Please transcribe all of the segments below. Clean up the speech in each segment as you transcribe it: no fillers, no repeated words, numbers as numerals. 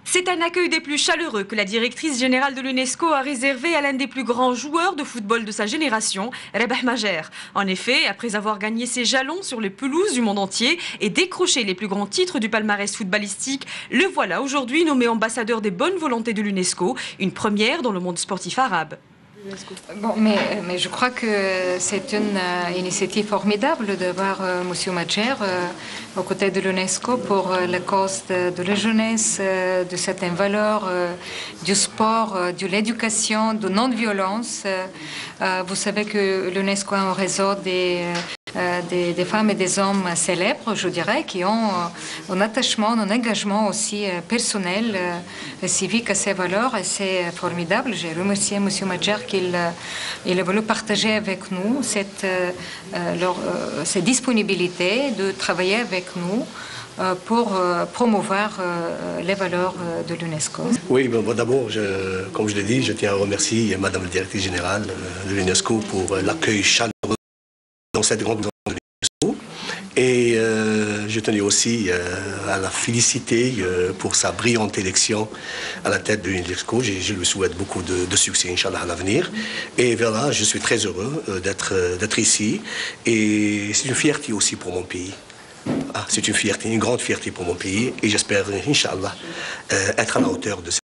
C'est un accueil des plus chaleureux que la directrice générale de l'UNESCO a réservé à l'un des plus grands joueurs de football de sa génération, Rabah Majer. En effet, après avoir gagné ses jalons sur les pelouses du monde entier et décroché les plus grands titres du palmarès footballistique, le voilà aujourd'hui nommé ambassadeur des bonnes volontés de l'UNESCO, une première dans le monde sportif arabe. Bon, mais je crois que c'est une initiative formidable d'avoir M. Majer aux côtés de l'UNESCO pour la cause de la jeunesse, de certaines valeurs, du sport, de l'éducation, de non-violence. Vous savez que l'UNESCO a un réseau des femmes et des hommes célèbres, je dirais, qui ont un attachement, un engagement aussi personnel, civique à ces valeurs, et c'est formidable. J'ai remercié M. Majer qu'il a voulu partager avec nous cette disponibilité de travailler avec nous pour promouvoir les valeurs de l'UNESCO. Oui, bon, d'abord, comme je l'ai dit, je tiens à remercier Madame la directrice générale de l'UNESCO pour l'accueil chaleureux dans cette grande maison de l'UNESCO. Et je tenais aussi à la féliciter pour sa brillante élection à la tête de l'UNESCO. Je lui souhaite beaucoup de succès, Inch'Allah, à l'avenir. Et voilà, je suis très heureux d'être ici. Et c'est une fierté aussi pour mon pays. C'est une fierté, une grande fierté pour mon pays. Et j'espère, Inch'Allah, être à la hauteur de cette...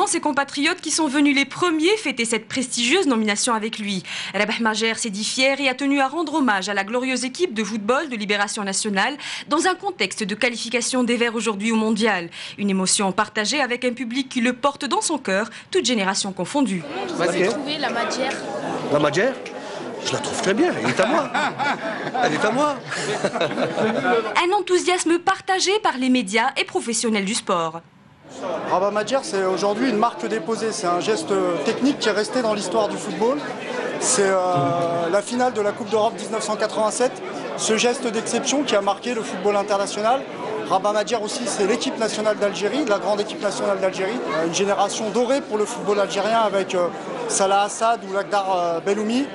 Ses compatriotes qui sont venus les premiers fêter cette prestigieuse nomination avec lui. Rabah Majer s'est dit fier et a tenu à rendre hommage à la glorieuse équipe de football de Libération Nationale dans un contexte de qualification des Verts aujourd'hui au Mondial. Une émotion partagée avec un public qui le porte dans son cœur, toute génération confondue. Vous avez trouvé la Majer? La Majer? Je la trouve très bien, elle est à moi. Elle est à moi. Un enthousiasme partagé par les médias et professionnels du sport. Rabah Majer, c'est aujourd'hui une marque déposée. C'est un geste technique qui est resté dans l'histoire du football. C'est la finale de la Coupe d'Europe 1987. Ce geste d'exception qui a marqué le football international. Rabah Majer aussi, c'est l'équipe nationale d'Algérie, la grande équipe nationale d'Algérie. Une génération dorée pour le football algérien avec Salah Assad ou Lakhdar Belhoumi.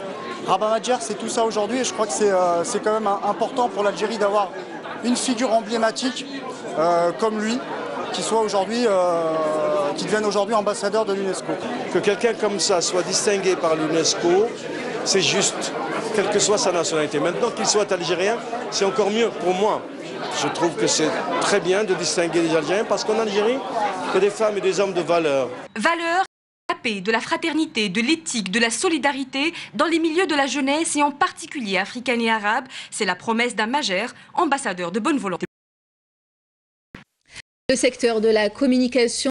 Rabah Majer, c'est tout ça aujourd'hui et je crois que c'est quand même important pour l'Algérie d'avoir une figure emblématique comme lui, qui devienne aujourd'hui ambassadeur de l'UNESCO. Que quelqu'un comme ça soit distingué par l'UNESCO, c'est juste, quelle que soit sa nationalité. Maintenant qu'il soit algérien, c'est encore mieux pour moi. Je trouve que c'est très bien de distinguer les Algériens parce qu'en Algérie, il y a des femmes et des hommes de valeur. Valeur, de la paix, de la fraternité, de l'éthique, de la solidarité dans les milieux de la jeunesse et en particulier africaine et arabe. C'est la promesse d'un Majer, ambassadeur de bonne volonté. Le secteur de la communication